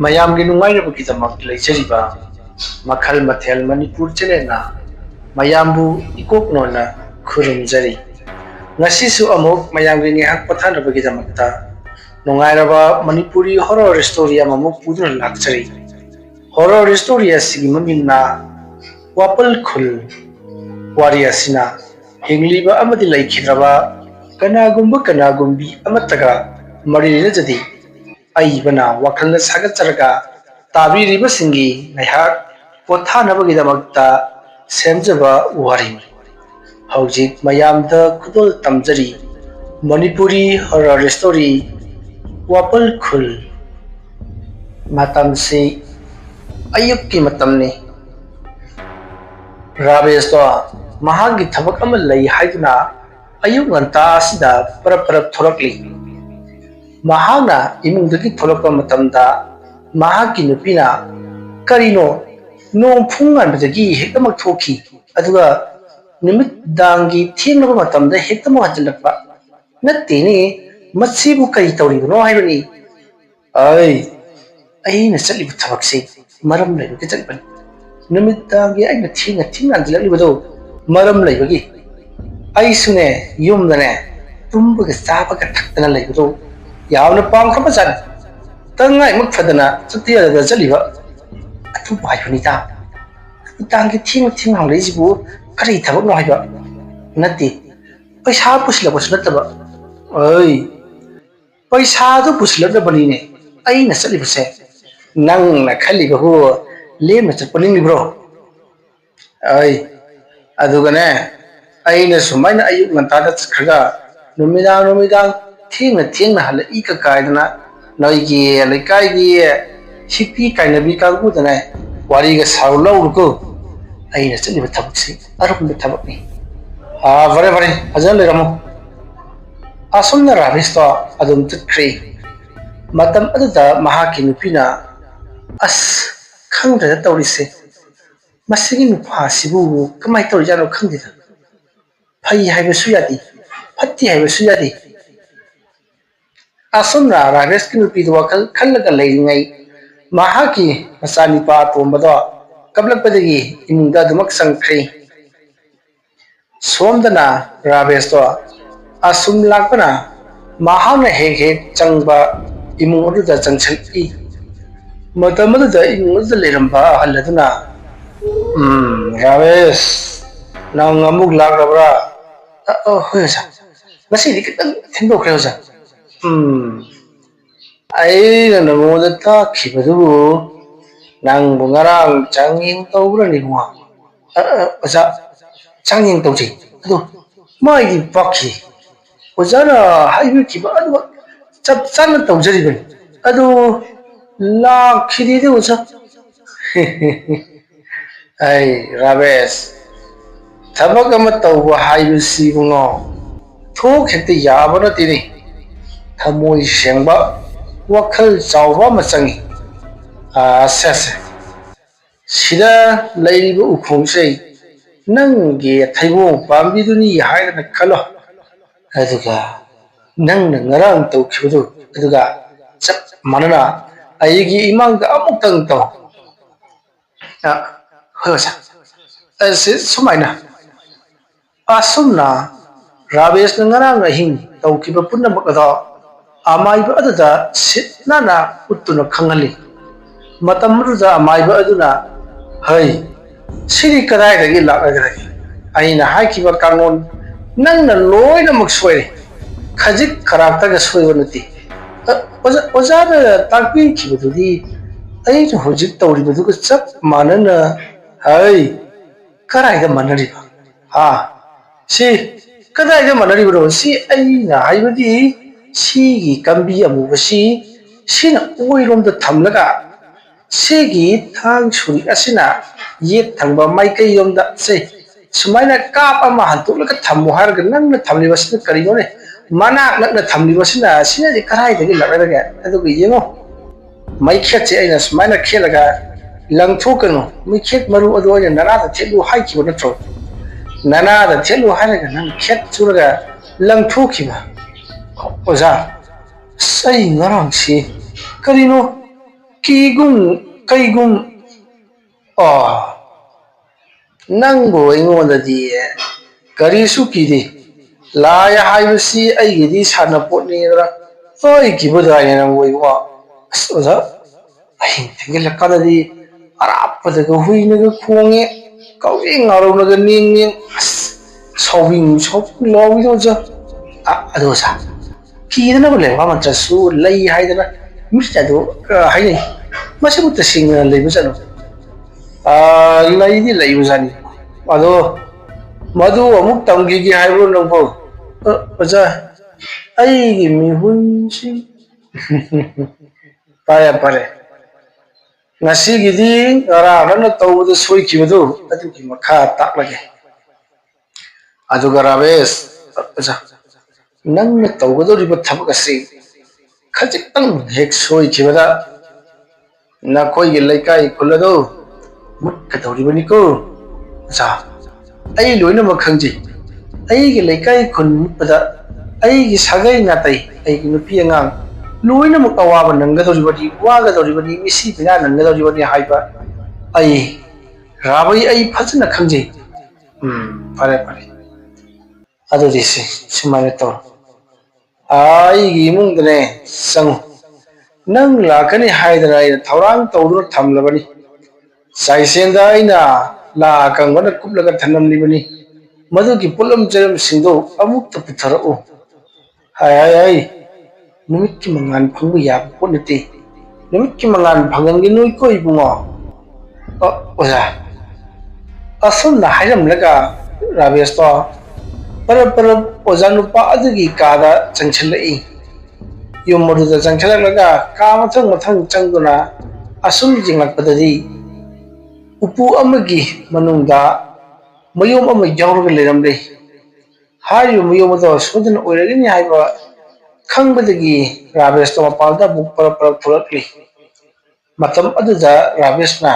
ꯃꯌꯥꯝꯒꯤ ꯅꯨꯡꯉꯥꯏꯅꯕꯒꯤꯗꯃꯛ ꯂꯩꯖꯔꯤꯕ ꯃꯈꯜ ꯃꯊꯦꯜ ꯃꯅꯤꯄꯨꯔ ꯆꯦꯅꯦꯜꯅ ꯃꯌꯥꯝꯕꯨ ꯏꯀꯣꯛꯅꯣꯅ ꯈꯨꯔꯨꯝꯖꯔꯤ꯫ ꯉꯁꯤꯁꯨ ꯑꯃꯨꯛ ꯃꯌꯥꯝꯒꯤ ꯉꯥꯏꯍꯥꯛ ꯄꯣꯊꯥꯅꯕꯒꯤꯗꯃꯛꯇ ꯅꯨꯡꯉꯥꯏꯔꯕ ꯃꯅꯤꯄꯨꯔꯤ ꯍꯣꯔꯔ ꯁ꯭ꯇꯣꯔꯤ ꯑꯃꯃꯨꯛ ꯄꯨꯗꯨꯅ ꯂꯥꯛꯆꯔꯤ꯫ ꯍꯣꯔꯔ ꯁ꯭ꯇꯣꯔꯤ ꯑꯁꯤꯒꯤ ꯃꯃꯤꯡꯅ ꯋꯥꯄꯜ ꯈꯨꯜ꯫ ꯋꯥꯔꯤ ꯑꯁꯤꯅ ꯍꯤꯡꯂꯤꯕ ꯑꯃꯗꯤ ꯂꯩꯈꯤꯗ꯭ꯔꯕ ꯀꯅꯥꯒꯨꯝꯕꯤ ꯑꯃꯠꯇꯒ ꯃꯔꯤ ꯂꯩꯅꯖꯗꯦ꯫ ꯑꯏꯕꯅ ꯋꯥꯈꯜꯗ ꯁꯥꯒꯠꯆꯔꯒ ꯇꯥꯕꯤꯔꯤꯕꯁꯤꯡꯒꯤ ꯉꯥꯏꯍꯥꯛ ꯄꯣꯊꯥꯅꯕꯒꯤꯗꯃꯛꯇ ꯁꯦꯝꯖꯕ ꯋꯥꯔꯤꯅꯤ꯫ ꯍꯧꯖꯤꯛ ꯃꯌꯥꯝꯗ ꯈꯨꯗꯣꯜ ꯇꯝꯖꯔꯤ ꯃꯅꯤꯄꯨꯔꯤ ꯍꯣꯔꯔ ꯁ꯭ꯇꯣꯔꯤ ꯋꯥꯄꯜ ꯈꯨꯜ꯫ ꯃꯇꯝꯁꯤ ꯑꯌꯨꯛꯀꯤ ꯃꯇꯝꯅꯤ꯫ ꯔꯥꯕꯦꯁꯇꯣ ꯃꯍꯥꯛꯀꯤ ꯊꯕꯛ ꯑꯃ ꯂꯩ ꯍꯥꯏꯗꯨꯅ ꯑꯌꯨꯛ ꯉꯟꯇꯥ ꯑꯁꯤꯗ ꯄꯔꯞ ꯊꯣꯔꯛꯂꯤ꯫ ꯃꯍꯥꯛꯅ ꯏꯃꯨꯡꯗꯒꯤ ꯊꯣꯛꯂꯛꯄ ꯃꯇꯝꯗ ꯃꯍꯥꯛꯀꯤ ꯅꯨꯄꯤꯅ "ꯀꯔꯤꯅꯣ, ꯅꯣꯡ ꯐꯨꯡꯉꯥꯟꯕꯗꯒꯤ ꯍꯦꯛꯇꯃꯛ ꯊꯣꯛꯈꯤ, ꯑꯗꯨꯒ ꯅꯨꯃꯤꯗꯥꯡꯒꯤ ꯊꯦꯡꯂꯕ ꯃꯇꯝꯗ ꯍꯦꯛꯇꯃꯛ ꯍꯟꯖꯤꯜꯂꯛꯄ? ꯅꯠꯇꯦꯅꯦ, ꯃꯁꯤꯕꯨ ꯀꯔꯤ ꯇꯧꯔꯤꯕꯅꯣ ꯍꯥꯏꯕꯅꯤ?" "ꯑꯩꯅ ꯆꯠꯂꯤꯕ ꯊꯕꯛꯁꯤ ꯃꯔꯝ ꯂꯩꯕꯒꯤ ꯆꯠꯄꯅꯤ꯫ ꯅꯨꯃꯤꯗꯥꯡꯒꯤ ꯑꯩꯅ ꯊꯦꯡꯅ ꯍꯟꯖꯤꯜꯂꯛꯂꯤꯕꯗꯨ ꯃꯔꯝ ꯂꯩꯕꯒꯤ꯫ ꯑꯩꯁꯨꯅꯦ ꯌꯨꯝꯗꯅꯦ ꯇꯨꯝꯕꯒ ꯆꯥꯕꯒ ꯊꯛꯇꯅ ꯂꯩꯕꯗꯨ ꯌꯥꯝꯅ ꯄꯥꯝꯈ꯭ꯔꯕꯖꯥꯠꯅꯤ꯫ ꯇꯉꯥꯏꯃꯛ ꯐꯗꯅ ꯆꯠꯇ ꯌꯥꯗꯗꯅ ꯆꯠꯂꯤꯕ ꯑꯗꯨꯕꯨ ꯍꯥꯏꯕꯅꯤꯗ꯫ ꯅꯨꯃꯤꯗꯥꯡꯒꯤ ꯊꯦꯡꯅ ꯍꯜꯂꯛꯏꯁꯤꯕꯨ ꯀꯔꯤ ꯊꯕꯛꯅꯣ ꯍꯥꯏꯕ? ꯅꯠꯇꯦ, ꯄꯩꯁꯥ ꯄꯨꯁꯤꯜꯂꯛꯄꯁꯨ ꯅꯠꯇꯕ." "ꯄꯩꯁꯥꯗꯨ ꯄꯨꯁꯤꯜꯂꯛꯅꯕꯅꯤꯅꯦ ꯑꯩꯅ ꯆꯠꯂꯤꯕꯁꯦ꯫ ꯅꯪꯅ ꯈꯜꯂꯤꯕꯕꯨ ꯂꯦꯝꯅ ꯆꯠꯄ ꯅꯤꯡꯂꯤꯕ꯭ꯔꯣ? ꯑꯗꯨꯒꯅꯦ, ꯑꯩꯅ ꯁꯨꯃꯥꯏꯅ ꯑꯌꯨꯛ ꯉꯟꯇꯥꯗ ꯆꯠꯈ꯭ꯔꯒ ꯅꯨꯃꯤꯗꯥꯡ ꯊꯦꯡꯅ ꯍꯜꯂꯛꯏꯒ ꯀꯥꯏꯗꯅ ꯅꯣꯏꯒꯤ ꯂꯩꯀꯥꯏꯒꯤ ꯍꯤꯞꯄꯤ ꯀꯥꯏꯅꯕꯤ ꯀꯥꯡꯕꯨꯗꯅꯦ ꯋꯥꯔꯤꯒ ꯁꯥꯔꯨ ꯂꯧꯔꯨꯀꯣ꯫ ꯑꯩꯅ ꯆꯠꯂꯤꯕ ꯊꯕꯛꯁꯤ ꯑꯔꯨꯝꯕ ꯊꯕꯛꯅꯤ." "ꯐꯔꯦ, ꯐꯖꯅ ꯂꯩꯔꯝꯃꯣ." ꯑꯁꯨꯝꯅ ꯔꯥꯕꯦꯁꯇꯣ ꯑꯗꯨꯝ ꯆꯠꯈ꯭ꯔꯦ꯫ ꯃꯇꯝ ꯑꯗꯨꯗ ꯃꯍꯥꯛꯀꯤ ꯅꯨꯄꯤꯅ "ꯈꯪꯗ꯭ꯔꯦꯗ ꯇꯧꯔꯤꯁꯦ, ꯃꯁꯤꯒꯤ ꯅꯨꯄꯥꯁꯤꯕꯨ ꯀꯃꯥꯏꯅ ꯇꯧꯔꯤꯖꯥꯠꯅꯣ ꯈꯪꯗꯦꯗ꯫ ꯐꯩ ꯍꯥꯏꯕꯁꯨ ꯌꯥꯗꯦ, ꯐꯠꯇꯦ ꯍꯥꯏꯕꯁꯨ ꯌꯥꯗꯦ." ꯑꯁꯨꯝꯅ ꯔꯥꯕꯦꯁꯀꯤ ꯅꯨꯄꯤꯗꯨ ꯋꯥꯈꯜ ꯈꯜꯂꯒ ꯂꯩꯔꯤꯉꯩ ꯃꯍꯥꯛꯀꯤ ꯃꯆꯥꯅꯤꯄꯥ ꯑꯇꯣꯝꯕꯗꯣ ꯀꯞꯂꯛꯄꯗꯒꯤ ꯏꯃꯨꯡꯗ ꯑꯗꯨꯃꯛ ꯆꯪꯈ꯭ꯔꯦ꯫ ꯁꯣꯝꯗꯅ ꯔꯥꯕꯦꯁꯇꯣ ꯑꯁꯨꯝ ꯂꯥꯛꯄꯅ ꯃꯍꯥꯛꯅ ꯍꯦꯛ ꯆꯪꯕ ꯏꯃꯨꯡ ꯑꯗꯨꯗ ꯆꯪꯁꯤꯜꯂꯛꯏ꯫ ꯃꯇꯝ ꯑꯗꯨꯗ ꯏꯃꯨꯡ ꯑꯗꯨꯗ ꯂꯩꯔꯝꯕ ꯑꯍꯜ ꯑꯗꯨꯅ "ꯔꯥꯕꯦꯁ, ꯅꯪ ꯑꯃꯨꯛ ꯂꯥꯛꯂꯕ꯭ꯔꯥ?" "ꯍꯣꯏ ꯑꯣꯖꯥ, ꯉꯁꯤꯗꯤ ꯈꯤꯇꯪ ꯊꯦꯡꯗꯣꯛꯈ꯭ꯔꯦ ꯑꯣꯖꯥ." "ꯑꯩꯅ ꯅꯉꯣꯟꯗ ꯇꯥꯛꯈꯤꯕꯗꯨꯕꯨ ꯅꯪꯕꯨ ꯉꯔꯥꯡ ꯆꯥꯡꯌꯦꯡ ꯇꯧꯕ꯭ꯔꯅꯦ ꯏꯕꯨꯡꯉꯣ?" "ꯑꯣꯖꯥ, ꯆꯥꯡꯌꯦꯡ ꯇꯧꯖꯩ, ꯑꯗꯣ ꯃꯥꯏꯗꯤ ꯄꯥꯛꯈꯤ꯫ ꯑꯣꯖꯥꯅ ꯍꯥꯏꯕꯤꯈꯤꯕ ꯑꯗꯨꯃꯛ ꯆꯞ ꯆꯥꯅ ꯇꯧꯖꯔꯤꯕꯅꯤ, ꯑꯗꯨ ꯂꯥꯛꯈꯤꯗꯦꯅꯦ ꯑꯣꯖꯥ." "ꯔꯥꯕꯦꯁ, ꯊꯕꯛ ꯑꯃ ꯇꯧꯕ ꯍꯥꯏꯕꯁꯤ ꯏꯕꯨꯡꯉꯣ ꯊꯣꯛ ꯍꯦꯛꯇ ꯌꯥꯕ ꯅꯠꯇꯦꯅꯦ꯫ ꯊꯃꯣꯏ ꯁꯦꯡꯕ, ꯋꯥꯈꯜ ꯆꯥꯎꯕ ꯑꯃ ꯆꯪꯏ꯫ ꯁꯤꯗ ꯂꯩꯔꯤꯕ ꯎꯈꯣꯡꯁꯦ ꯅꯪꯒꯤ ꯊꯩꯕꯣꯡ ꯄꯥꯝꯕꯤꯗꯨꯅꯤ ꯍꯥꯏꯗꯅ ꯈꯜꯂꯣ, ꯑꯗꯨꯒ ꯅꯪꯅ ꯉꯔꯥꯡ ꯇꯧꯈꯤꯕꯗꯨ ꯑꯗꯨꯒ ꯆꯞ ꯃꯥꯟꯅꯅ ꯑꯩꯒꯤ ꯏꯃꯥꯡꯗ ꯑꯃꯨꯛꯇꯪ ꯇꯧ." "ꯍꯣꯏ ꯑꯣꯖꯥ, ꯁꯨꯃꯥꯏꯅ." ꯑꯁꯨꯝꯅ ꯔꯥꯕꯦꯁꯅ ꯉꯔꯥꯡ ꯑꯍꯤꯡ ꯇꯧꯈꯤꯕ ꯄꯨꯝꯅꯃꯛ ꯑꯗꯣ ꯑꯃꯥꯏꯕ ꯑꯗꯨꯗ ꯁꯤꯠ ꯅꯥꯟꯅ ꯎꯠꯇꯨꯅ ꯈꯪꯍꯜꯂꯤ꯫ ꯃꯇꯝ ꯑꯗꯨꯗ ꯑꯃꯥꯏꯕ ꯑꯗꯨꯅ "ꯁꯤꯗꯤ ꯀꯗꯥꯏꯗꯒꯤ ꯂꯥꯛꯅꯒꯗꯒꯦ? ꯑꯩꯅ ꯍꯥꯏꯈꯤꯕ ꯀꯥꯡꯂꯣꯟ ꯅꯪꯅ ꯂꯣꯏꯅꯃꯛ ꯁꯣꯏꯔꯦ, ꯈꯖꯤꯛ ꯈꯔꯥꯛꯇꯒ ꯁꯣꯏꯕ ꯅꯠꯇꯦ꯫ ꯑꯣꯖꯥꯅ ꯇꯥꯛꯄꯤꯈꯤꯕꯗꯨꯗꯤ ꯑꯩꯅ ꯍꯧꯖꯤꯛ ꯇꯧꯔꯤꯕꯗꯨꯒ ꯆꯞ ꯃꯥꯟꯅꯅ." "ꯀꯗꯥꯏꯗ ꯃꯥꯟꯅꯔꯤꯕ? ꯁꯤ ꯀꯗꯥꯏꯗ ꯃꯥꯟꯅꯔꯤꯕꯅꯣ? ꯁꯤ ꯑꯩꯅ ꯍꯥꯏꯕꯗꯤ ꯁꯤꯒꯤ ꯀꯝꯕꯤ ꯑꯃꯨꯕꯁꯤ ꯁꯤꯅ ꯑꯣꯏꯔꯣꯝꯗ ꯊꯝꯂꯒ ꯁꯤꯒꯤ ꯊꯥꯡ ꯁꯨꯔꯤ ꯑꯁꯤꯅ ꯌꯦꯠ ꯊꯪꯕ ꯃꯥꯏꯀꯩꯔꯣꯝꯗ ꯁꯨꯃꯥꯏꯅ ꯀꯥꯞ ꯑꯃ ꯍꯟꯇꯣꯛꯂꯒ ꯊꯝꯃꯨ ꯍꯥꯏꯔꯒ ꯅꯪꯅ ꯊꯝꯂꯤꯕꯁꯤꯅ ꯀꯔꯤꯅꯣꯅꯦ? ꯃꯅꯥꯛ ꯅꯛꯅ ꯊꯝꯂꯤꯕꯁꯤꯅ ꯁꯤꯅꯗꯤ ꯀꯗꯥꯏꯗꯒꯤ ꯂꯥꯛꯅꯔꯒꯦ? ꯑꯗꯨꯒ ꯌꯦꯡꯉꯣ, ꯃꯩꯈꯦꯠꯁꯦ ꯑꯩꯅ ꯁꯨꯃꯥꯏꯅ ꯈꯦꯠꯂꯒ ꯂꯪꯊꯣꯛꯀꯅꯨ, ꯃꯩꯈꯦꯠ ꯃꯔꯨ ꯑꯗꯨ ꯑꯩꯅ ꯅꯅꯥꯗ ꯊꯦꯠꯂꯨ ꯍꯥꯏꯈꯤꯕ ꯅꯠꯇ꯭ꯔꯣ? ꯅꯅꯥꯗ ꯊꯦꯠꯂꯨ ꯍꯥꯏꯔꯒ ꯅꯪ ꯈꯦꯠ ꯆꯨꯔꯒ ꯂꯪꯊꯣꯛꯈꯤꯕ." "ꯑꯣꯖꯥ, ꯑꯩ ꯉꯔꯥꯡꯁꯤ ꯀꯔꯤꯅꯣ kigum kaigum nangbo ingodadi karisu kidi laya haibasi aigidi sanapotni ra oi kibudai nangbo iwa oza ahin tengilakadadi arapadaga huinaga khonge kawing araunaga ning sawing lawi oza adosa kidana bole wa mantrasu lei haidana mirchadu haidai masibutta singna leibusano lei di leibusani ado madu amuk tamgigi haibro nangbo oza aigi mihunsi pare ngasigidi ngarana tawda soikibadu adugi makha taklage aduga rabesh oza nangna tawgadoriba thabak asi khajitang hek soikibada nakoigi laikai kulado mutkadoribani ko oza ai loina makhangji aigi laikai khun mutpada aigi sagai ngatai aigi nupi angang loina mukawaba nangadoribani wagadoribani misi bina nangadoribani haiba ai rabai ai phajna khangji pare adudi se sumane to aigi imungdane sangu nang lakani haidana ina thaurang tawduna thamlabani saisenda ina la kangwana kuplaga thanamlibani madugi pulam jaram singdo amukta putharau hai numit ki mangan phangbu yab ponate numit ki mangan phangangi noi ko ibungo oza asum na hairam laga rabesh to para oza nupa adugi kada changchalai yomoruda changchalaga ka mathang changduna asum jinglakpadadi upu amagi manungda mayom ama yawraga leramle hayo mayom ado sodan oiragani haiba khangbadagi rabesh to mapalda buk para thurakli matam aduda rabesh na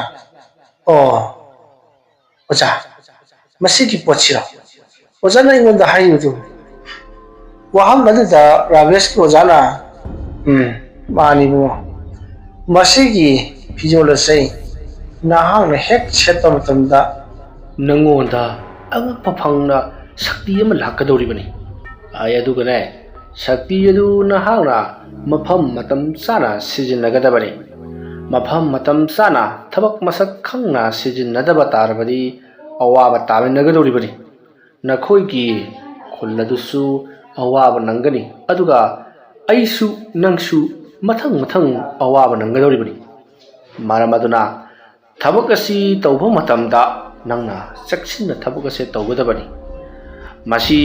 oza masigi pochira oza na ingonda hayudu waham aduda rabesh ki oza na mani bu masigi pijola sei nahang na hek cheta matamda nangonda angakpa phangna shakti ama lakadoribani ai adugane shakti adu nahangna mafam matam chana sijinnagadabani mafam matam chana thabak masak khangna sijinnadaba tarabadi awaba taminagadoribani nakhoigi khulladusu awaba nangani aduga aisu nangsu mathang awaba nangadoribani maramaduna thabak asi tawba matamda nangna chaksinna thabak ase tawgadabani masi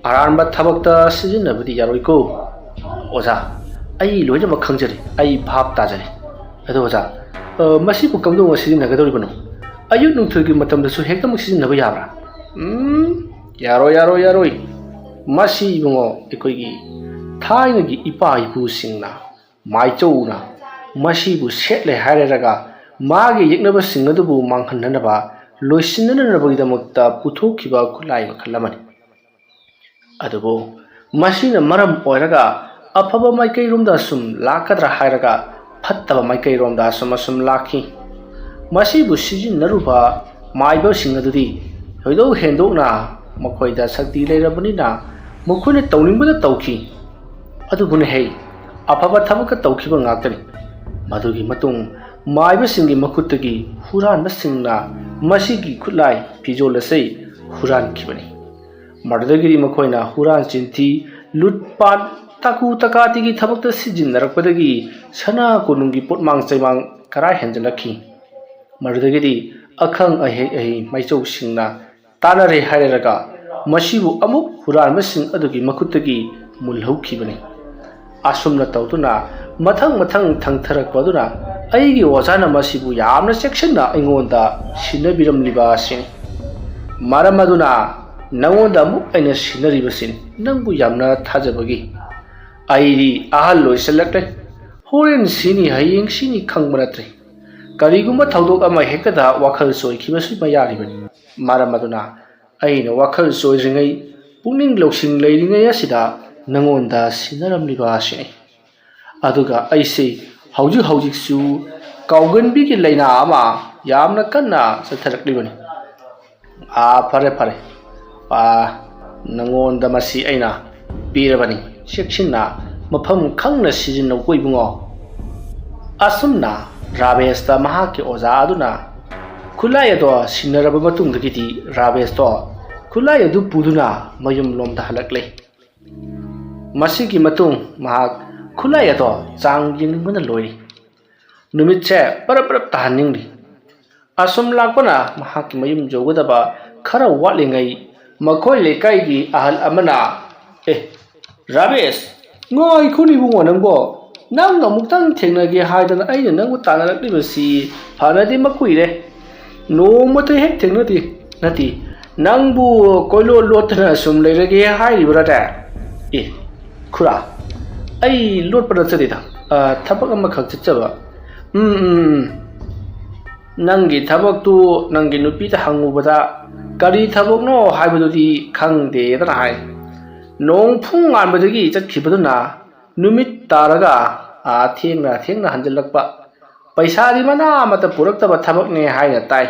aranba thabakta sijinnabadi yaroiko oza ai loinama khangjari ai bhab tajari ado oza masi bu kamdong sijinnagadoribano ayu nungthulgi matamdasu hektamak sijinnaba yabra yaroi masi ibungo ekoigi thainagi ipa ipu singna maichowna masi bu setle haireraga magi yeknaba singadubu manghananaba loisinanabagidamukta puthokhiba khulai makhalamani adubo masina maram oiraga afaba maikai romda sum lakadra hairaga phattaba maikai romda sum lakhi masibu sijinnaruba maiba singadudi hoido hendokna makhoida sakti leirabanina mukhoina tawningbada tawki adubune hei afaba thabaka tawkhiba ngaktani madugi matung maiba singi makhutagi huran masingna masigi khulai pijolasei huran khibani mardagiri makhoina huran chinthi lutpat taku takati gi thabakta sijinnarakpadagi sana konungi potmang chaimang karai henjalakhi mardagiri akhang ahi maichou singna tanare haireraga masibu amuk huran masing adugi makhutagi mulhaukhibani asumna tawduna mathang thangtharakpaduna aigi wazana masibu yamna sectionda ingonda sinabiramliba sini maramaduna nangonda amuk aina sinaribasin nangbu yamna thajabagi airi ahal loisalakle horen sini hayeng sini khangmanatre kariguma thaudok ama hekada wakhal soikhibasu mayaribani maramaduna aina wakhal soiringai pungning loksing leiringai asida nangonda sinaramliba sini aduga aise ꯍꯧꯖꯤꯛꯁꯨ ꯀꯥꯎꯒꯟꯕꯤꯒꯤ ꯂꯩꯅꯥ ꯑꯃ ꯌꯥꯝꯅ ꯀꯟꯅ ꯆꯠꯊꯔꯛꯂꯤꯕꯅꯤ꯫ ꯐꯔꯦ ꯐꯔꯦ, ꯅꯉꯣꯟꯗ ꯃꯁꯤ ꯑꯩꯅ ꯄꯤꯔꯕꯅꯤ, ꯆꯦꯛꯁꯤꯟꯅ ꯃꯐꯝ ꯈꯪꯅ ꯁꯤꯖꯤꯟꯅꯧꯀꯣ ꯏꯕꯨꯡꯉꯣ꯫ ꯑꯁꯨꯝꯅ ꯔꯥꯕꯦꯁꯇ ꯃꯍꯥꯛꯀꯤ ꯑꯣꯖꯥ ꯑꯗꯨꯅ ꯈꯨꯠꯂꯥꯏ ꯑꯗꯨ ꯁꯤꯟꯅꯔꯕ ꯃꯇꯨꯡꯗꯒꯤꯗꯤ ꯔꯥꯕꯦꯁꯇꯣ ꯈꯨꯠꯂꯥꯏ ꯑꯗꯨ ꯄꯨꯗꯨꯅ ꯃꯌꯨꯝꯂꯣꯝꯗ ꯍꯜꯂꯛꯂꯦ꯫ ꯃꯁꯤꯒꯤ ꯃꯇꯨꯡ ꯃꯍꯥꯛ ꯈꯨꯠꯂꯥꯏ ꯑꯗꯨ ꯆꯥꯡ ꯌꯦꯡꯅꯤꯡꯕꯅ ꯂꯣꯏꯔꯤ꯫ ꯅꯨꯃꯤꯠꯁꯦ ꯄꯔꯞ ꯄꯔꯞ ꯇꯥꯍꯟꯅꯤꯡꯂꯤ꯫ ꯑꯁꯨꯝ ꯂꯥꯛꯄꯅ ꯃꯍꯥꯛꯀꯤ ꯃꯌꯨꯝ ꯌꯧꯒꯗꯕ ꯈꯔ ꯋꯥꯠꯂꯤꯉꯩ ꯃꯈꯣꯏ ꯂꯩꯀꯥꯏꯒꯤ ꯑꯍꯜ ꯑꯃꯅ ꯔꯥꯕꯦꯁ, ꯉꯥꯏꯈꯣꯅꯦ ꯏꯕꯨꯡꯉꯣ ꯅꯪꯕꯣ, ꯅꯪ ꯑꯃꯨꯛꯇꯪ ꯊꯦꯡꯅꯒꯦ ꯍꯥꯏꯗꯅ ꯑꯩꯅ ꯅꯪꯕꯨ ꯇꯥꯟꯅꯔꯛꯂꯤꯕꯁꯤ ꯐꯅꯗꯤ ꯃꯀꯨꯏꯔꯦ, ꯅꯣꯡꯃꯇ ꯍꯦꯛ ꯊꯦꯡꯅꯗꯦ꯫ ꯅꯠꯇꯦ, ꯅꯪꯕꯨ ꯀꯣꯏꯂꯣꯠ ꯂꯣꯠꯇꯅ ꯁꯨꯝ ꯂꯩꯔꯒꯦ ꯍꯥꯏꯔꯤꯕ꯭ꯔꯥꯅꯦ? ꯈꯨꯔꯥ, ꯑꯩ ꯂꯣꯠꯄ ꯅꯠꯆꯗꯦꯗ, ꯊꯕꯛ ꯑꯃꯈꯛ ꯆꯠꯆꯕ꯫ ꯅꯪꯒꯤ ꯊꯕꯛꯇꯨ ꯅꯪꯒꯤ ꯅꯨꯄꯤꯗ ꯍꯪꯉꯨꯕꯗ ꯀꯔꯤ ꯊꯕꯛꯅꯣ ꯍꯥꯏꯕꯗꯨꯗꯤ ꯈꯪꯗꯦꯗꯅ ꯍꯥꯏ꯫ ꯅꯣꯡ ꯐꯨꯡ ꯉꯥꯟꯕꯗꯒꯤ ꯆꯠꯈꯤꯕꯗꯨꯅ ꯅꯨꯃꯤꯠ ꯇꯥꯔꯒ ꯊꯦꯡꯅ ꯍꯟꯖꯤꯜꯂꯛꯄ, ꯄꯩꯁꯥꯗꯤ ꯃꯅꯥ ꯑꯃꯠꯇ ꯄꯨꯔꯛꯇꯕ ꯊꯕꯛꯅꯦ ꯍꯥꯏꯅ ꯇꯥꯏ꯫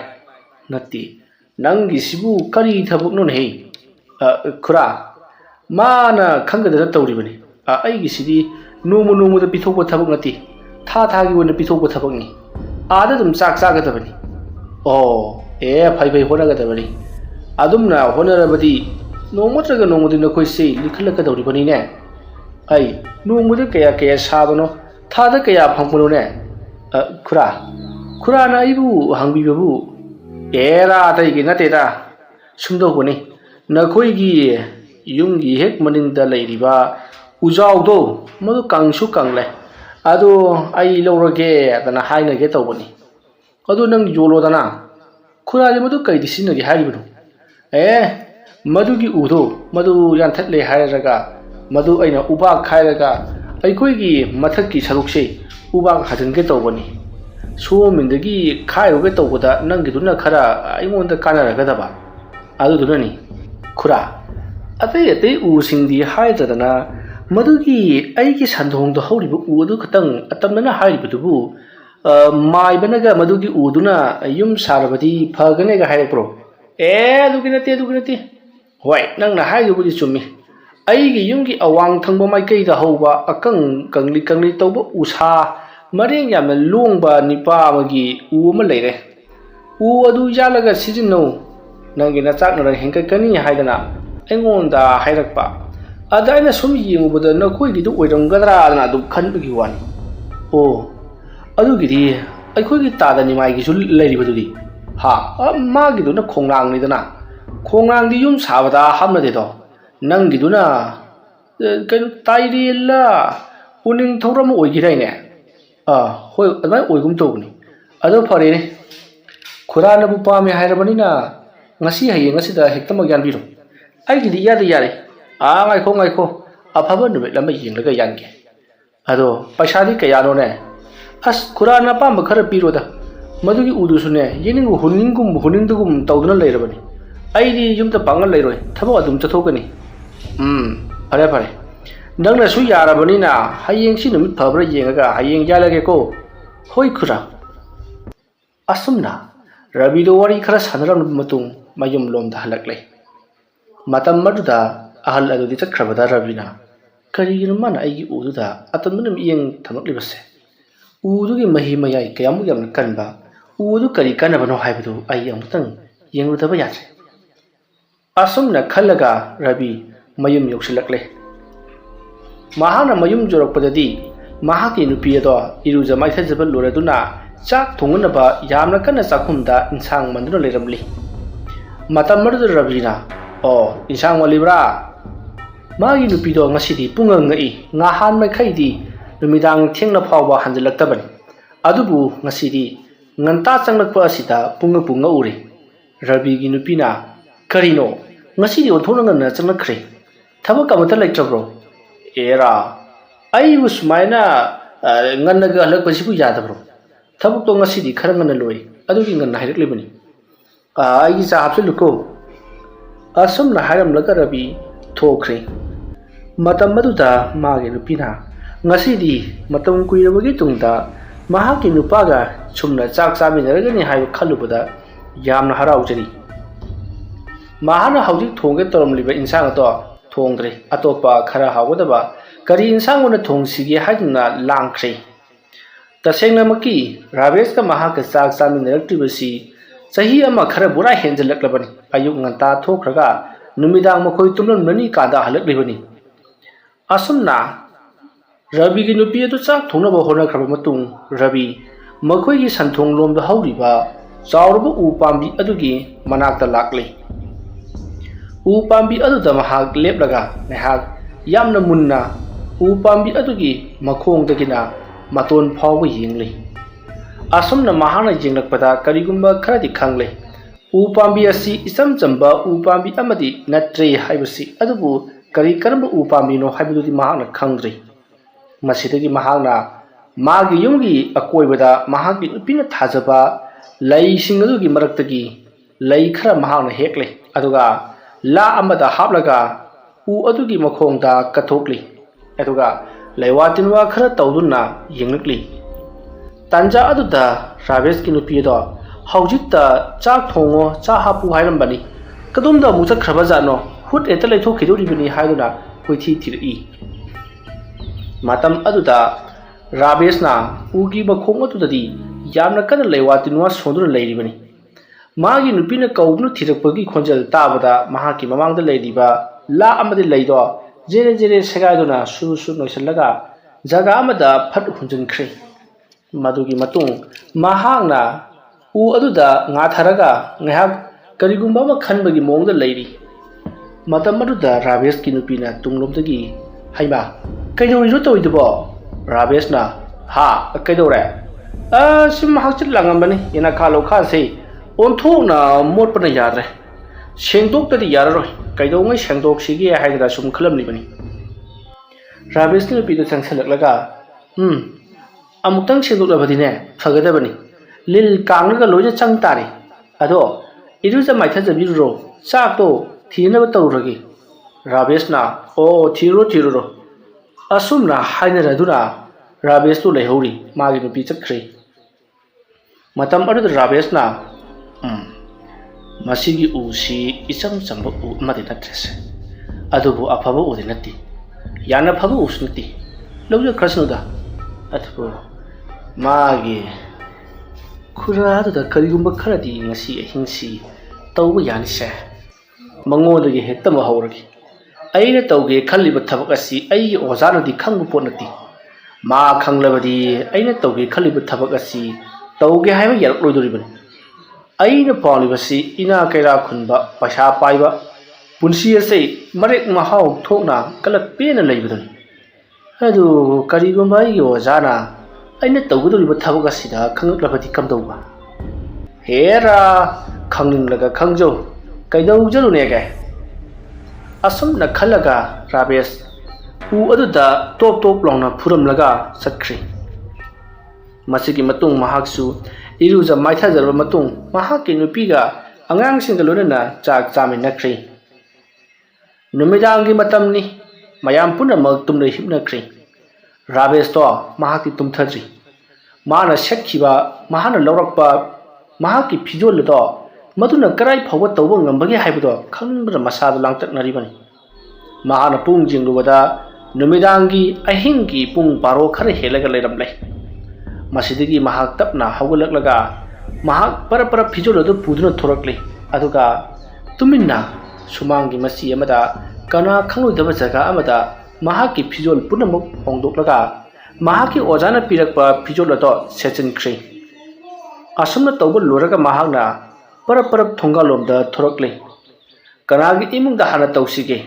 ꯅꯠꯇꯦ, ꯅꯪꯒꯤꯁꯤꯕꯨ ꯀꯔꯤ ꯊꯕꯛꯅꯣꯅꯦꯍꯦ? ꯈꯨꯔꯥ, ꯃꯥꯅ ꯈꯪꯒꯗꯅ ꯇꯧꯔꯤꯕꯅꯤ꯫ ꯑꯩꯒꯤꯁꯤꯗꯤ ꯅꯣꯡꯃꯗ ꯄꯤꯊꯣꯛꯄ ꯊꯕꯛ ꯅꯠꯇꯦ, ꯊꯥꯒꯤ ꯑꯣꯏꯅ ꯄꯤꯊꯣꯛꯄ ꯊꯕꯛꯅꯤ꯫ ꯑꯥꯗ ꯑꯗꯨꯝ ꯆꯥꯛ ꯆꯥꯒꯗꯕꯅꯤ꯫ ꯐꯩ ꯍꯣꯠꯅꯒꯗꯕꯅꯤ꯫ ꯑꯗꯨꯝꯅ ꯍꯣꯠꯅꯔꯕꯗꯤ ꯅꯣꯡꯃ ꯅꯠꯇ꯭ꯔꯒ ꯅꯣꯡꯃꯗꯤ ꯅꯈꯣꯏꯁꯤ ꯂꯤꯈꯠꯂꯛꯀꯗꯧꯔꯤꯕꯅꯤꯅꯦ꯫ ꯅꯣꯡꯃꯗ ꯀꯌꯥ ꯁꯥꯕꯅꯣ, ꯊꯥꯗ ꯀꯌꯥ ꯐꯪꯕꯅꯣꯅꯦ? ꯈꯨꯔꯥꯅ ꯑꯩꯕꯨ ꯍꯪꯕꯤꯕꯕꯨ ꯑꯇꯩꯒꯤ ꯅꯠꯇꯦꯗ, ꯁꯨꯝꯗꯧꯕꯅꯤ, ꯅꯈꯣꯏꯒꯤ ꯌꯨꯝꯒꯤ ꯍꯦꯛ ꯃꯅꯤꯡꯗ ꯂꯩꯔꯤꯕ ꯎꯖꯥꯎꯗꯣ ꯃꯗꯨ ꯀꯪꯁꯨ ꯀꯪꯂꯦ, ꯑꯗꯨ ꯑꯩ ꯂꯧꯔꯒꯦ ꯑꯗꯅ ꯍꯥꯏꯅꯒꯦ ꯇꯧꯕꯅꯤ꯫ ꯑꯗꯨ ꯅꯪ ꯌꯣꯜꯂꯣꯗꯅ꯫ ꯈꯨꯔꯥꯗꯤ ꯃꯗꯨ ꯀꯩꯗ ꯁꯤꯖꯤꯟꯅꯒꯦ ꯍꯥꯏꯔꯤꯕꯅꯣ? ꯃꯗꯨꯒꯤ ꯎꯗꯣ ꯃꯗꯨ ꯌꯥꯟꯊꯠꯂꯦ ꯍꯥꯏꯔꯒ ꯃꯗꯨ ꯑꯩꯅ ꯎꯕꯥꯛ ꯈꯥꯏꯔꯒ ꯑꯩꯈꯣꯏꯒꯤ ꯃꯊꯛꯀꯤ ꯁꯔꯨꯛꯁꯦ ꯎꯕꯥꯛ ꯍꯥꯖꯤꯟꯒꯦ ꯇꯧꯕꯅꯤ꯫ ꯁꯣꯝꯗꯒꯤ ꯈꯥꯏꯔꯨꯒꯦ ꯇꯧꯕꯗ ꯅꯪꯒꯤꯗꯨꯅ ꯈꯔ ꯑꯩꯉꯣꯟꯗ ꯀꯥꯟꯅꯔꯒꯗꯕ, ꯑꯗꯨꯗꯨꯅꯅꯤ꯫ ꯈꯨꯔꯥ, ꯑꯇꯩ ꯎꯁꯤꯡꯗꯤ ꯍꯥꯏꯗ꯭ꯔꯗꯅ ꯃꯗꯨꯒꯤ ꯑꯩꯒꯤ ꯁꯟꯗꯣꯡꯗ ꯍꯧꯔꯤꯕ ꯎ ꯑꯗꯨ ꯈꯛꯇꯪ ꯑꯇꯝꯅꯅ ꯍꯥꯏꯔꯤꯕꯗꯨꯕꯨ ꯃꯥꯏꯕꯅꯒ ꯃꯗꯨꯒꯤ ꯎꯗꯨꯅ ꯌꯨꯝ ꯁꯥꯔꯕꯗꯤ ꯐꯒꯅꯦꯒ ꯍꯥꯏꯔꯛꯄ꯭ꯔꯣ? ꯑꯗꯨꯒꯤ ꯅꯠꯇꯦ꯫ ꯍꯣꯏ, ꯅꯪꯅ ꯍꯥꯏꯗꯨꯕꯨꯗꯤ ꯆꯨꯝꯃꯤ꯫ ꯑꯩꯒꯤ ꯌꯨꯝꯒꯤ ꯑꯋꯥꯡ ꯊꯪꯕ ꯃꯥꯏꯀꯩꯗ ꯍꯧꯕ ꯀꯪꯂꯤ ꯇꯧꯕ ꯎꯁꯥ ꯃꯔꯦꯡ ꯌꯥꯝꯅ ꯂꯣꯡꯕ ꯅꯤꯄꯥ ꯑꯃꯒꯤ ꯎ ꯑꯃ ꯂꯩꯔꯦ꯫ ꯎ ꯑꯗꯨ ꯌꯥꯜꯂꯒ ꯁꯤꯖꯤꯟꯅꯧ, ꯅꯪꯒꯤ ꯅꯆꯥꯛꯅꯔ ꯍꯦꯟꯒꯠꯀꯅꯤ ꯍꯥꯏꯗꯅ ꯑꯩꯉꯣꯟꯗ ꯍꯥꯏꯔꯛꯄ꯫ ꯑꯗ ꯑꯩꯅ ꯁꯨꯝ ꯌꯦꯡꯉꯨꯕꯗ ꯅꯈꯣꯏꯒꯤꯗꯨ ꯑꯣꯏꯔꯝꯒꯗ꯭ꯔꯥꯗꯅ ꯑꯗꯨꯝ ꯈꯟꯕꯒꯤ ꯋꯥꯅꯤ꯫ ꯑꯗꯨꯒꯤꯗꯤ ꯑꯩꯈꯣꯏꯒꯤ ꯇꯥꯗ ꯅꯤꯃꯥꯏꯒꯤꯁꯨ ꯂꯩꯔꯤꯕꯗꯨꯗꯤ? ꯃꯥꯒꯤꯗꯨꯅ ꯈꯣꯡꯅꯥꯡꯅꯤꯗꯅ, ꯈꯣꯡꯅꯥꯡꯗꯤ ꯌꯨꯝ ꯁꯥꯕꯗ ꯍꯥꯞꯅꯗꯦꯗꯣ꯫ ꯅꯪꯒꯤꯗꯨꯅ ꯇꯥꯏꯔꯦꯜꯂ ꯎꯅꯤꯡꯊꯧꯔ ꯑꯃ ꯑꯣꯏꯈꯤꯗꯥꯏꯅꯦ? ꯍꯣꯏ, ꯑꯗꯨꯃꯥꯏꯅ ꯑꯣꯏꯒꯨꯝ ꯇꯧꯕꯅꯤ꯫ ꯑꯗꯣ ꯐꯔꯦꯅꯦ, ꯈꯨꯔꯥꯅꯕꯨ ꯄꯥꯝꯃꯦ ꯍꯥꯏꯔꯕꯅꯤꯅ ꯉꯁꯤ ꯍꯌꯦꯡ ꯑꯁꯤꯗ ꯍꯦꯛꯇꯃꯛ ꯌꯥꯟꯕꯤꯔꯣ꯫ ꯑꯩꯒꯤꯗꯤ ꯏꯌꯥꯗ ꯌꯥꯔꯦ꯫ ꯉꯥꯏꯈꯣ, ꯑꯐꯕ ꯅꯨꯃꯤꯠ ꯑꯃ ꯌꯦꯡꯂꯒ ꯌꯥꯟꯒꯦ꯫ ꯑꯗꯣ ꯄꯩꯁꯥꯗꯤ ꯀꯌꯥꯅꯣꯅꯦ? ꯈꯨꯔꯥꯅ ꯑꯄꯥꯝꯕ ꯈꯔ ꯄꯤꯔꯣꯗ, ꯃꯗꯨꯒꯤ ꯎꯗꯨꯁꯨꯅꯦ ꯌꯦꯡꯅꯤꯡꯕ ꯍꯨꯟꯅꯤꯡꯗꯒꯨꯝ ꯇꯧꯗꯨꯅ ꯂꯩꯔꯕꯅꯤ꯫ ꯑꯩꯗꯤ ꯌꯨꯝꯗ ꯄꯥꯡꯒꯜ ꯂꯩꯔꯣꯏ, ꯊꯕꯛ ꯑꯗꯨꯝ ꯆꯠꯊꯣꯛꯀꯅꯤ꯫ ꯐꯔꯦ, ꯅꯪꯅꯁꯨ ꯌꯥꯔꯕꯅꯤꯅ ꯍꯌꯦꯡꯁꯤ ꯅꯨꯃꯤꯠ ꯐꯕ꯭ꯔꯥ ꯌꯦꯡꯉꯒ ꯍꯌꯦꯡ ꯌꯥꯜꯂꯒꯦꯀꯣ꯫ ꯍꯣꯏ ꯈꯨꯔꯥ꯫ ꯑꯁꯨꯝꯅ ꯔꯕꯤꯗꯣ ꯋꯥꯔꯤ ꯈꯔ ꯁꯥꯟꯅꯔꯕ ꯃꯇꯨꯡ ꯃꯌꯨꯝꯂꯣꯝꯗ ꯍꯜꯂꯛꯂꯦ꯫ ꯃꯇꯝ ꯑꯗꯨꯗ ꯑꯍꯜ ꯑꯗꯨꯗꯤ ꯆꯠꯈ꯭ꯔꯕꯗ ꯔꯕꯤꯅ ꯀꯔꯤꯒꯤꯅꯣ ꯃꯥꯅ ꯑꯩꯒꯤ ꯎꯗꯨꯗ ꯑꯇꯝꯅꯅ ꯃꯤꯠꯌꯦꯡ ꯊꯝꯂꯛꯂꯤꯕꯁꯦ? ꯎꯗꯨꯒꯤ ꯃꯍꯤ ꯃꯌꯥꯏ ꯀꯌꯥꯃꯨꯛ ꯌꯥꯝꯅ ꯀꯟꯕ, ꯎ ꯑꯗꯨ ꯀꯔꯤ ꯀꯥꯟꯅꯕꯅꯣ ꯍꯥꯏꯕꯗꯨ ꯑꯩ ꯑꯃꯨꯛꯇꯪ ꯌꯦꯡꯂꯨꯗꯕ ꯌꯥꯗ꯭ꯔꯦ꯫ ꯑꯁꯨꯝꯅ ꯈꯜꯂꯒ ꯔꯕꯤ ꯃꯌꯨꯝ ꯌꯧꯁꯤꯜꯂꯛꯂꯦ꯫ ꯃꯍꯥꯛꯅ ꯃꯌꯨꯝ ꯌꯧꯔꯛꯄꯗꯗꯤ ꯃꯍꯥꯛꯀꯤ ꯅꯨꯄꯤ ꯑꯗꯣ ꯏꯔꯨꯖ ꯃꯥꯏꯊꯖꯕ ꯂꯣꯏꯔꯗꯨꯅ ꯆꯥꯛ ꯊꯣꯡꯅꯅꯕ ꯌꯥꯝꯅ ꯀꯟꯅ ꯆꯥꯛꯈꯨꯝꯗ ꯏꯟꯁꯥꯡ ꯃꯟꯗꯨꯅ ꯂꯩꯔꯝꯂꯤ꯫ ꯃꯇꯝ ꯑꯗꯨꯗ ꯔꯕꯤꯅ ꯏꯟꯁꯥꯡ ꯃꯜꯂꯤꯕ꯭ꯔꯥ? ꯃꯥꯒꯤ ꯅꯨꯄꯤꯗꯣ ꯉꯁꯤꯗꯤ ꯄꯨꯡꯉꯛ ꯉꯛꯏ꯫ ꯉꯍꯥꯟ ꯃꯈꯩꯗꯤ ꯅꯨꯃꯤꯗꯥꯡ ꯊꯦꯡꯅ ꯐꯥꯎꯕ ꯍꯟꯖꯤꯜꯂꯛꯇꯕꯅꯤ, ꯑꯗꯨꯕꯨ ꯉꯁꯤꯗꯤ ꯉꯟꯇꯥ ꯆꯪꯂꯛꯄ ꯑꯁꯤꯗ ꯄꯨꯡꯉꯛꯄꯨ ꯉꯛꯎꯔꯦ꯫ ꯔꯕꯤꯒꯤ ꯅꯨꯄꯤꯅ ꯀꯔꯤꯅꯣ ꯉꯁꯤꯗꯤ ꯑꯣꯟꯊꯣꯛꯅ ꯉꯟꯅ ꯆꯪꯂꯛꯈ꯭ꯔꯦ, ꯊꯕꯛ ꯑꯃꯠꯇ ꯂꯩꯇ꯭ꯔꯕ꯭ꯔോ? ꯑꯩꯕꯨ ꯁꯨꯃꯥꯏꯅ ꯉꯟꯅꯒ ꯍꯜꯂꯛꯄꯁꯤꯕꯨ ꯌꯥꯗꯕ꯭ꯔꯣ? ꯊꯕꯛꯇꯣ ꯉꯁꯤꯗꯤ ꯈꯔ ꯉꯟꯅ ꯂꯣꯏ, ꯑꯗꯨꯒꯤ ꯉꯟꯅ ꯍꯥꯏꯔꯛꯂꯤꯕꯅꯤ꯫ ꯑꯩꯒꯤ ꯆꯥ ꯍꯥꯞꯆꯤꯜꯂꯨꯀꯣ꯫ ꯑꯁꯨꯝꯅ ꯍꯥꯏꯔꯝꯂꯒ ꯔꯕꯤ ꯊꯣꯛꯈ꯭ꯔꯦ꯫ ꯃꯇꯝ ꯑꯗꯨꯗ ꯃꯥꯒꯤ ꯅꯨꯄꯤꯅ ngasi matam kuirabagi tungda mahaki nupaga sumna chak chaminaragani haiba khalubada yamna haraujari mahana hauji thongge toromliba insang ato thongdre atopa khara haugadaba kari insang ona thongsige haiduna langkhre tasengna maki Ravesh ka mahaka chak chaminaraktibasi chahi ama khara bura henjalaklabani ayuk nganta thokraga numidang makhoi tulun nani kada halaklibani asumna Ravi gi nupi atu chak thongnaba honakraba matung Ravi makhoi gi santhong lomda hauriba chawraba u pambi adugi manakta lakle u pambi aduda mahak leplaga nehak yamna munna u pambi adugi makhongdagina maton phawba yengle asumna mahana yenglakpada karigumba kharadi khangle u pambi asi isam chamba u pambi amadi natre haibasi adubu kari karamba u pambi no haibududi mahana khangdre masidagi mahana magi yumgi akoibada mahagi upina thajaba lei singadugi maraktagi lei khara mahana hekle aduga la amada haplaga u adugi makhongda kathokli aduga leiwatinwa khara tawdunna yenglakli tanja aduda Ravesh ki nupi do haujikta chak thongo cha hapu hairambani kadumda musa khrabajano hut eta leithokidori bani haiduna koithi thiri matam aduda Ravesh na ugi makhong adudadi yamna kana leiwatinwa sonduna leiribani magi nupina kaubnu thirakpagi khonjal tabada mahaki mamangda leiriba la amadi leido jere jere segaiduna su noisallaga jaga amada phat hunjinkhre madugi matung mahangna u aduda nga tharaga ngahak karigumba ma khanbagi mongda leiri matam aduda Ravesh ki nupina tunglomdagi haima kaidori ro toidubo Ravesh na ha kaidore sim hakchit langambani ina khalo kha sei onthona motpana yadre sengdok tadi yararoi kaidongai sengdok sigi haigda sum khalamni bani Ravesh ki nupi da sangsalaklaga amutang sengdok labadine phagadabani lil kanglaga loja changtari ado iruja maithajabiruro chakto thinaba tawragi Ravesh na o thiro asumna hainaraduna Ravesh tu leihori magi nupi chakkhre matam adu Ravesh na masigi usi isam chamba u amadi natrese adubu afaba udi nati yana phaba usnati lawja krasnuda athu magi khura da karigumba kharadi ngasi ahingsi tawba yani se mangolagi hetama hawragi aina tawge khalliba thabak asi ai ozana di khangbu ponati ma khanglabadi aina tawge khalliba thabak asi tawge haiba yarak loidoribani aina paulibasi ina kaira khunba pasha paiba punsi ase marek mahau thokna kalak pena leibadani adu karigumba ai ozana aina tawgudoriba thabak asida khangaklabadi kamdauba hera khangninlaga khangjo kaidau jarune ga asumna khalaga Ravesh u aduda top launa phuramlaga satkri masigi matung mahaksu iruja maithajarba matung mahaki nupiga angang singga lonana chak chaminakri numidangi matamni mayam punamak tumle hipnakri Ravesh to mahaki tumthadri mana shakhiba mahana lawrakpa mahaki phijol do maduna karai phawba tawba ngambagi haibdo khanbra masada langtaknaribani mahana pung jinglubada numidangi ahingi pung baro khare helaga leiramlai masidigi mahak tapna hawgalaklaga mahak para phijolodu puduna thorakle aduga tuminna sumangi masi amada kana khangloidaba jaga amada mahaki phijol punamuk hongdoklaga mahaki ojana pirakpa phijolodo sechinkhre asumna tawba loraga mahakna para thongalomda thorakle kanagi imungda hana tawsige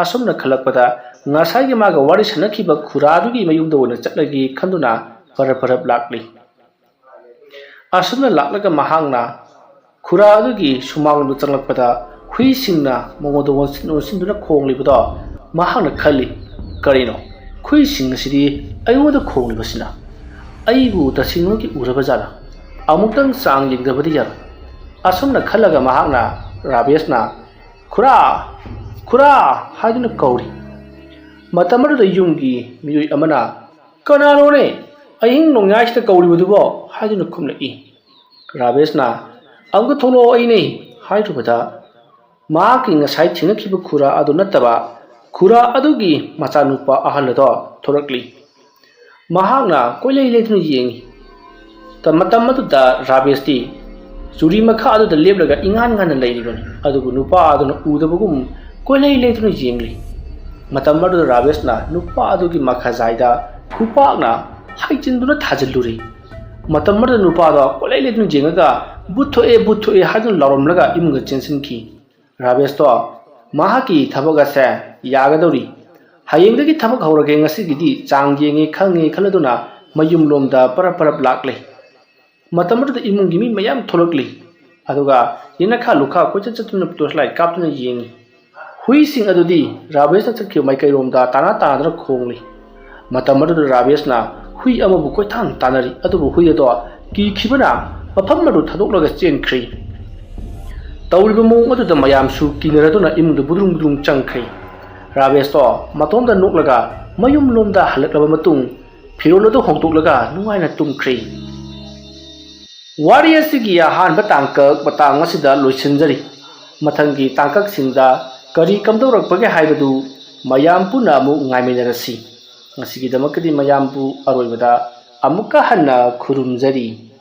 asumna khalakpada ngasai gi maga wari sanakhiba khuradugi mayungda wona chatlagi khanduna para lakli asumna laklaga mahangna khuradugi sumanglu changlakpada huisingna momodo wonsinduna khonglibada mahangna khali karino huising sidi ayuda khonglibasina aibu tasingnoki urabajala amutang sang yingdabadi yar asumna khalaga mahangna Ravesh na khura haiduna kauri matamadu da yumgi miyoi amana ꯀꯅꯥꯅꯣꯅꯦ ꯑꯍꯤꯡ ꯅꯣꯡꯌꯥꯏꯁꯤꯗ ꯀꯧꯔꯤꯕꯗꯨꯕꯣ ꯍꯥꯏꯗꯨꯅ ꯈꯨꯝꯂꯛꯏ꯫ ꯔꯥꯕꯦꯁꯅ ꯑꯃꯨꯛꯀ ꯊꯣꯛꯂꯛꯑꯣ ꯑꯩꯅꯦ ꯍꯥꯏꯔꯨꯕꯗ ꯃꯍꯥꯛꯀꯤ ꯉꯁꯥꯏ ꯊꯦꯡꯅꯈꯤꯕ ꯈꯨꯔꯥ ꯑꯗꯨ ꯅꯠꯇꯕ ꯈꯨꯔꯥ ꯑꯗꯨꯒꯤ ꯃꯆꯥꯅꯨꯄꯥ ꯑꯍꯜ ꯑꯗꯣ ꯊꯣꯔꯛꯂꯤ꯫ ꯃꯍꯥꯛꯅ ꯀꯣꯏꯂꯩ ꯂꯩꯗꯨꯅ ꯌꯦꯡꯉꯤ꯫ ꯃꯇꯝ ꯑꯗꯨꯗ ꯔꯥꯕꯦꯁꯇꯤ ꯆꯨꯔꯤ ꯃꯈꯥ ꯑꯗꯨꯗ ꯂꯦꯞꯂꯒ ꯏꯉꯥꯟ ꯉꯥꯟꯅ ꯂꯩꯔꯤꯕꯅꯤ, ꯑꯗꯨꯕꯨ ꯅꯨꯄꯥ ꯑꯗꯨꯅ ꯎꯗꯕꯒꯨꯝ ꯀꯣꯏꯂꯩ ꯂꯩꯗꯨꯅ ꯌꯦꯡꯂꯤ꯫ ꯃꯇꯝ ꯑꯗꯨꯗ ꯔꯥꯕꯦꯁꯅ ꯅꯨꯄꯥ ꯑꯗꯨꯒꯤ ꯃꯈꯥꯖꯥꯏꯗ ꯈꯨꯄꯥꯛꯅ ꯍꯩꯖꯤꯟꯗꯨꯅ ꯊꯥꯖꯤꯜꯂꯨꯔꯤ꯫ ꯃꯇꯝ ꯑꯗꯨꯗ ꯅꯨꯄꯥꯗꯣ ꯀꯣꯏꯂꯩ ꯂꯩꯗꯨꯅ ꯌꯦꯡꯉꯒ ꯕꯨꯠ ꯊꯣꯛꯑꯦ ꯍꯥꯏꯗꯨꯅ ꯂꯥꯎꯔꯝꯂꯒ ꯏꯃꯨꯡꯗ ꯆꯦꯟꯁꯤꯟꯈꯤ꯫ ꯔꯥꯕꯦꯁꯇꯣ ꯃꯍꯥꯛꯀꯤ ꯊꯕꯛ ꯑꯁꯦ ꯌꯥꯒꯗꯧꯔꯤ, ꯍꯌꯦꯡꯗꯒꯤ ꯊꯕꯛ ꯍꯧꯔꯒꯦ, ꯉꯁꯤꯒꯤꯗꯤ ꯆꯥꯡ ꯌꯦꯡꯉꯦ ꯈꯪꯉꯦ ꯈꯜꯂꯗꯨꯅ ꯃꯌꯨꯝꯂꯣꯝꯗ ꯄꯔꯞ ꯂꯥꯛꯂꯦ꯫ ꯃꯇꯝ ꯑꯗꯨꯗ ꯏꯃꯨꯡꯒꯤ ꯃꯤ ꯃꯌꯥꯝ ꯊꯣꯛꯂꯛꯂꯤ, ꯑꯗꯨꯒ ꯌꯦꯅꯈꯥ ꯂꯨꯈꯥ ꯀꯣꯏꯆꯠ ꯆꯠꯇꯨꯅ ꯇꯣꯔꯆꯂꯥꯏꯠ ꯀꯥꯞꯇꯨꯅ ꯌꯦꯡꯉꯤ꯫ ꯍꯨꯏꯁꯤꯡ ꯑꯗꯨꯗꯤ ꯔꯥꯕꯦꯁꯅ ꯆꯠꯈꯤꯕ ꯃꯥꯏꯀꯩꯔꯣꯝꯗ ꯇꯥꯟꯅꯗꯨꯅ ꯈꯣꯡꯂꯤ꯫ ꯃꯇꯝ ꯑꯗꯨꯗ ꯔꯥꯕꯦꯁꯅ ꯍꯨꯏ ꯑꯃꯕꯨ ꯀꯣꯏꯇꯥꯟ ꯇꯥꯟꯅꯔꯤ, ꯑꯗꯨꯕꯨ ꯍꯨꯏ ꯑꯗꯣ ꯀꯤꯈꯤꯕꯅ ꯃꯐꯝ ꯑꯗꯨ ꯊꯥꯗꯣꯛꯂꯒ ꯆꯦꯟꯈ꯭ꯔꯤ꯫ ꯇꯧꯔꯤꯕ ꯃꯑꯣꯡ ꯑꯗꯨꯗ ꯃꯌꯥꯝꯁꯨ ꯀꯤꯅꯔꯗꯨꯅ ꯏꯃꯨꯡꯗ ꯕꯨꯗ꯭ꯔꯨꯡ ꯆꯪꯈ꯭ꯔꯤ꯫ ꯔꯥꯕꯦꯁꯇꯣ ꯃꯇꯣꯝꯗ ꯅꯣꯛꯂꯒ ꯃꯌꯨꯝꯂꯣꯝꯗ ꯍꯜꯂꯛꯂꯕ ꯃꯇꯨꯡ ꯐꯤꯔꯣꯜ ꯑꯗꯨ ꯍꯣꯡꯗꯣꯛꯂꯒ ꯅꯨꯡꯉꯥꯏꯅ ꯇꯨꯝꯈ꯭ꯔꯤ꯫ ꯋꯥꯔꯤ ꯑꯁꯤꯒꯤ ꯑꯍꯥꯟꯕ ꯇꯥꯡꯀꯛ ꯃꯇꯥꯡ ꯑꯁꯤꯗ ꯂꯣꯏꯁꯤꯟꯖꯔꯤ꯫ ꯃꯊꯪꯒꯤ ꯇꯥꯡꯀꯛꯁꯤꯡꯗ ꯀꯔꯤ ꯀꯝꯗꯧꯔꯛꯄꯒꯦ ꯍꯥꯏꯕꯗꯨ ꯃꯌꯥꯝ ꯄꯨꯟꯅ ꯑꯃꯨꯛ ꯉꯥꯏꯃꯤꯟꯅꯔꯁꯤ꯫ ꯉꯁꯤꯒꯤꯗꯃꯛꯇꯗꯤ ꯃꯌꯥꯝꯕꯨ ꯑꯔꯣꯏꯕꯗ ꯑꯃꯨꯛꯀ ꯍꯟꯅ ꯈꯨꯔꯨꯝꯖꯔꯤ꯫